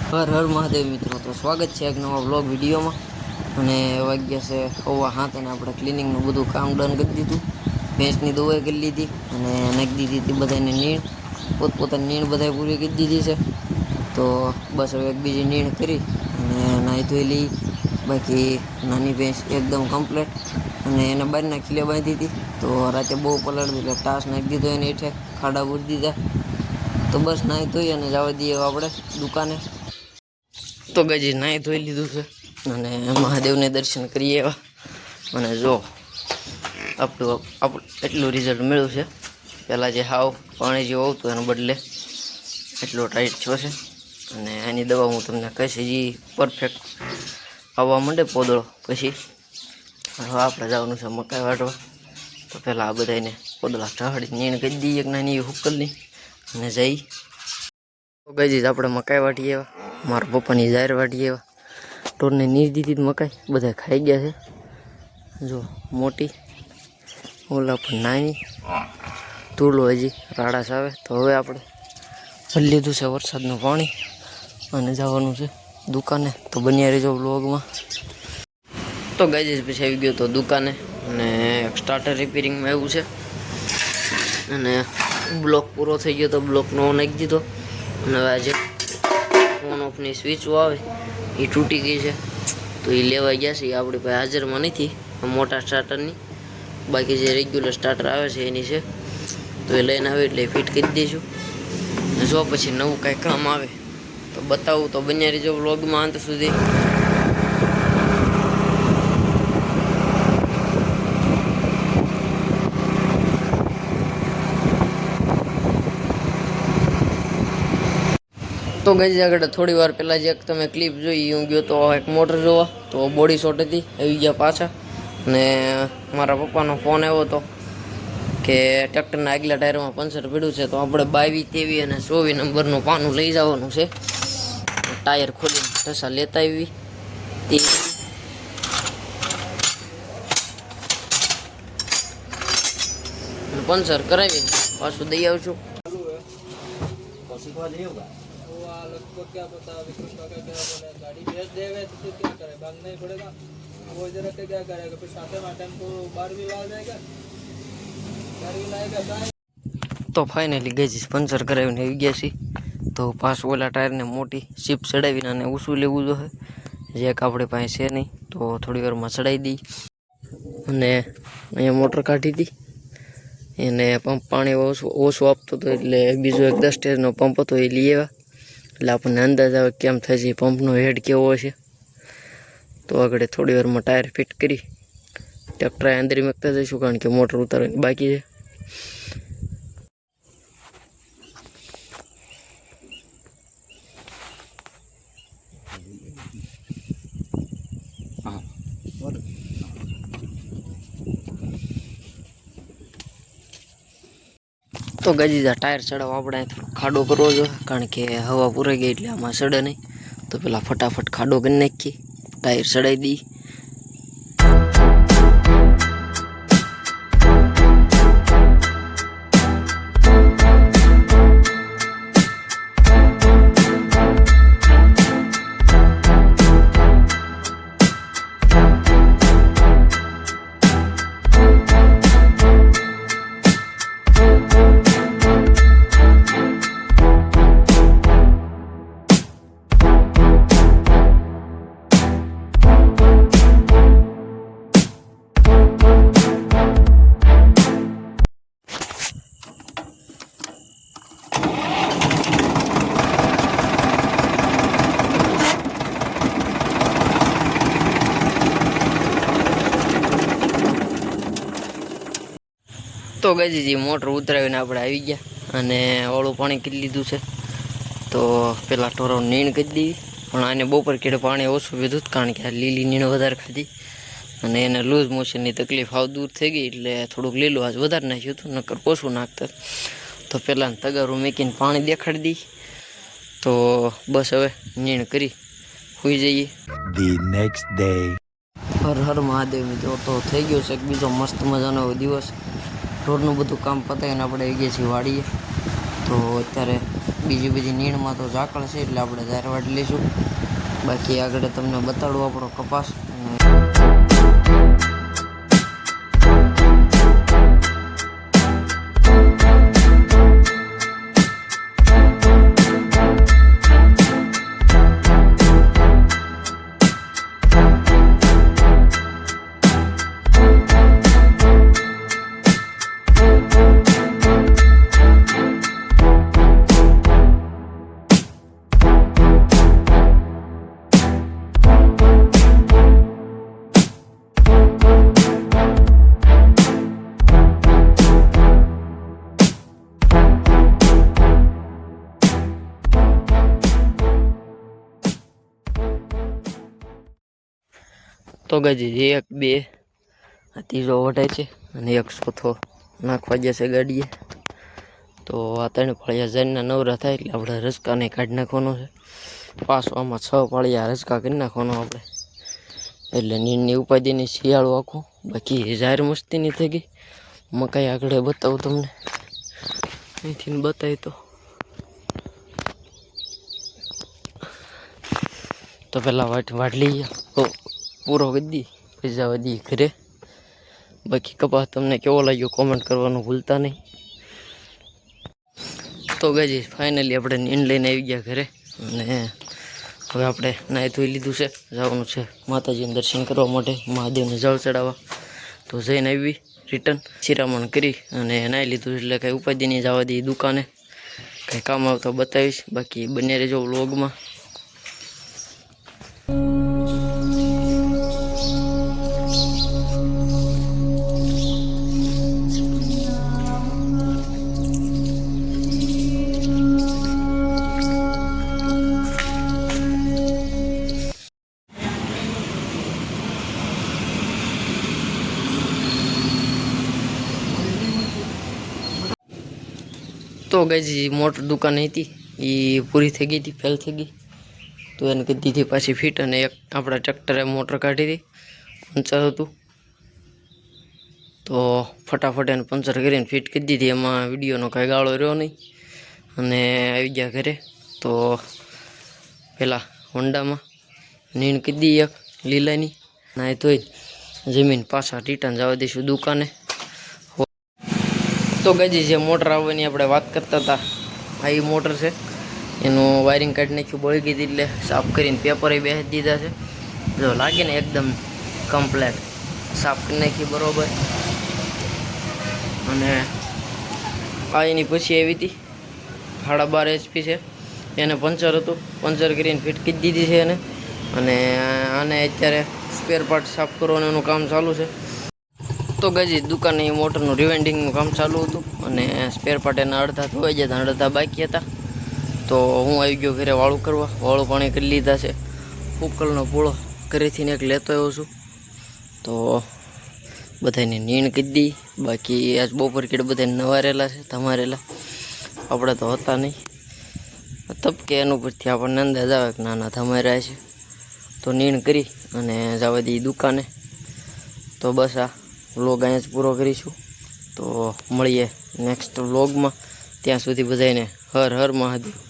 હર હર મહાદેવ મિત્રો, તો સ્વાગત છે એક નવા વ્લોગ વિડીયોમાં. અને વાગ્યા છે 7:30 અને આપણે ક્લિનિંગનું બધું કામ ડન કરી દીધું. ભેંસની દવાઈ કરી લીધી અને નાખી દીધી હતી બધાને નીણ. પોતપોતાની નીણ બધાએ પૂરી કરી દીધી છે. તો બસ હવે એક બીજી નીણ કરી અને નાહી ધોઈ લઈ. બાકી નાની ભેંસ એકદમ કમ્પ્લીટ અને એને બહારના ખીલે બાંધી હતી. તો રાતે બહુ પલાળી એટલે ટાસ નાખી દીધો એને હેઠે, ખાડા પૂરી દીધા. તો બસ નાહી ધોઈ અને જવા દઈએ આપણે દુકાને. તો ગજી નાહી ધોઈ લીધું છે અને મહાદેવને દર્શન કરીએ એવા. અને જો આપણું એટલું રિઝલ્ટ મળ્યું છે. પહેલાં જે હાવ પાણી જેવું આવતું એના બદલે એટલો ટાઈટ થયો છે. અને એની દવા હું તમને કહીશ, હજી પરફેક્ટ આવવા માંડે પોદળો પછી હવે આપણે જવાનું છે મકાઈ વાટવા. તો પહેલાં આ બધાને પોદળા ઢાળી નીણ કરી દઈએ એક નાની હુકલની અને જઈ. તો ગઈ આપણે મકાઈ વાટીએ એવા, મારા પપ્પાની જાહેર વાટીએ એવા. ઢોરને નીર દીધી મકાઈ બધા ખાઈ ગયા છે. જો મોટી ઓલા પણ નાની ધૂળો હજી રાડાસ આવે. તો હવે આપણે ભરી લીધું છે વરસાદનું પાણી અને જવાનું છે દુકાને. તો બન્યા રહેજો વ્લોગમાં. તો ગાઈઝ પછી આવી ગયો તો દુકાને અને સ્ટાર્ટર રિપેરિંગમાં એવું છે. અને બ્લોક પૂરો થઈ ગયો તો બ્લોકનો નાખી દીધો. અને હવે આજે ઓન ઓફની સ્વિચો આવે એ તૂટી ગઈ છે, તો એ લેવા ગયા છે. એ આપણી પાસે હાજરમાં નથી મોટા સ્ટાર્ટરની, બાકી જે રેગ્યુલર સ્ટાર્ટર આવે છે એની છે. તો એ લઈને આવે એટલે ફિટ કરી દઈશું. જો પછી નવું કાંઈ કામ આવે તો બતાવું. તો બન્યા રહેજો વ્લોગમાં અંત સુધી. તો ગઈ આગળ થોડી વાર પહેલાં જે તમે ક્લિપ જોઈ, હું ગયો તો એક મોટર જોવા. તો બોડી શોટ હતી, આવી ગયા પાછા. અને મારા પપ્પાનો ફોન આવ્યો હતો કે ટ્રેક્ટરના આગલા ટાયરમાં પંચર પડ્યું છે. તો આપણે 22, 23 અને 24 નંબરનું પાનું લઈ જવાનું છે. ટાયર ખોલીને ઢસા લેતા આવી તે પંચર કરાવીને પાછું દઈ આવશું. क्या पता अभी कुछ का क्या बोला, गाड़ी भेज देवे तो फिर क्या करे, भागना ही पड़ेगा। वो जरा के क्या करेगा, फिर साथे में टाइम को 12 ला जाएगा, 12 लाएगा। તો ફાઇનલી ગઈ પંચર કરાવીને આવી ગયા છીએ. તો પાછું ઓલા ટાયરને મોટી શીપ ચડાવીને અને ઊંચું લેવું જોઈએ, જે એક આપણી પાસે છે નહીં. તો થોડી વારમાં ચડાવી દઈ અને અહીંયા મોટર કાઢી હતી. એને પંપ પાણી ઓછું આપતો હતો એટલે બીજો એક 10 સ્ટેજનો પંપ હતો એ લઈ આવ્યા. એટલે આપણને અંદાજ આવે કેમ થાય છે પંપનો હેડ કેવો હશે. તો આગળ થોડી વારમાં ટાયર ફિટ કરી ટ્રેક્ટર અંદર મૂકતા જઈશું, કારણ કે મોટર ઉતારવાની બાકી છે. તો ગજી ટાયર ચડાવવા આપણે થોડો ખાડો કરવો જોઈએ, કારણ કે હવા પૂરાઈ ગઈ એટલે આમાં ચડે નહીં. તો પેલા ફટાફટ ખાડો કરી નાખી, ટાયર ચડાવી દઈ. તો ગઈ મોટર ઉતરાવીને આપણે આવી ગયા અને ઓળું પાણી કરી લીધું છે. તો પેલા ઢોરો નીણ કરી દીધી, પણ આને બપોર કેડે પાણી ઓછું પીધું, કારણ કે આ લીલી નીણ વધારે ખાધી અને એને લૂઝ મોશનની તકલીફ હાવ દૂર થઈ ગઈ. એટલે થોડુંક લીલું આજ વધારે નાખ્યું હતું, નકર ઓછું નાખતા. તો પહેલાં તગારું મૂકીને પાણી દેખાડી દઈ. તો બસ હવે નીણ કરી સુઈ જઈએ. The next day. Har Har Mahadev મિત્રો, તો થઈ ગયો છે એક બીજો મસ્ત મજાનો દિવસ. ઢોરનું બધું કામ પતાવીને આપણે આવી ગયા છીએ વાડીએ. તો અત્યારે બીજી બધી નીણમાં તો ઝાકળ છે એટલે આપણે ધારવાડ લઈશું. બાકી આગળ તમને બતાડું આપણો કપાસ. તો ગાજી 1 2 આ ત્રીજો વઢાય છે અને 1 ચોથો નાખવા જશે ગાડીએ. તો આ 3 ફળિયા જઈને નવરા થાય એટલે આપણે રસકાને કાઢી નાખવાનો છે. પાછો આમાં 6 ફળિયા રસકા કરી નાખવાનો આપણે, એટલે નીરની ઉપાધિની શિયાળો આખું. બાકી જાહેર મસ્તીની થઈ ગઈ. મકાઈ આગળ બતાવું તમને, અહીંથી બતાવી તો પહેલાં વાટલી પૂરો કરી દી પછી જવા દઈએ ઘરે. બાકી કપાસ તમને કેવો લાગ્યો કોમેન્ટ કરવાનું ભૂલતા નહીં. તો ગાજી ફાઇનલી આપણે નીંદ લઈને આવી ગયા ઘરે અને હવે આપણે નાહી ધોઈ લીધું છે. જવાનું છે માતાજીને દર્શન કરવા માટે, મહાદેવને જળ ચડાવવા. તો જઈને આવી રિટર્ન શિરામણ કરી અને નાહી લીધું એટલે કાંઈ ઉપાધિ નહીં, જવા દઈએ દુકાને. કંઈ કામ આવતો બતાવીશ. બાકી બને રહેજો વ્લોગમાં. તો ગાજી મોટર દુકાન હતી એ પૂરી થઈ ગઈ હતી, ફેલ થઈ ગઈ. તો એને કરી દીધી પાછી ફિટ. અને એક આપણા ટ્રેક્ટરે મોટર કાઢી હતી, પંચર હતું તો ફટાફટ એને પંચર કરીને ફિટ કરી દીધી. એમાં વિડીયોનો કાંઈ ગાળો રહ્યો નહીં. અને આવી ગયા ઘરે. તો પહેલાં હોન્ડામાં નીણ કરી દઈએ એક લીલાની, ના તોય જમીન પાછા રિટર્ન જવા દઈશું દુકાને. તો ગાજી જે મોટર આવવાની આપણે વાત કરતા હતા આ એ મોટર છે. એનું વાયરિંગ કાઢી નાખ્યું, બળી ગઈ હતી એટલે સાફ કરીને પેપરે બેસી દીધા છે. જો લાગે ને એકદમ કમ્પ્લેટ સાફ કરી નાખી બરાબર. અને આ એની પછી આવી હતી 12.5 HP છે, એને પંચર હતું, પંચર કરીને ફિટ કરી દીધી છે એને. અને આને અત્યારે સ્પેર પાર્ટ સાફ કરવાનું એનું કામ ચાલુ છે. તો ગાજી દુકાને મોટરનું રિવેન્ડિંગનું કામ ચાલુ હતું અને સ્પેર પાર્ટ એના અડધા ધોઈ જતા, અડધા બાકી હતા. તો હું આવી ગયો ઘરે વાળું કરવા. વાળું પાણી કરી લીધા છે. ઉકલનો પૂળો ઘરેથી એક લેતો આવ્યો છું. તો બધાને નીણ કરી દી. બાકી આજ બપોર કેડ બધાને નવારેલા છે, ધમારેલા. આપણે તો હતા નહીં, તબકે એનું પરથી આપણને અંદાજ આવે કે નાના ધમાર્યા છે. તો નીણ કરી અને જવા દઈએ દુકાને. તો બસ આ વ્લોગ અહીંયા જ પૂરો કરીશું. તો મળીએ નેક્સ્ટ વ્લોગમાં. ત્યાં સુધી બધાને હર હર મહાદેવ.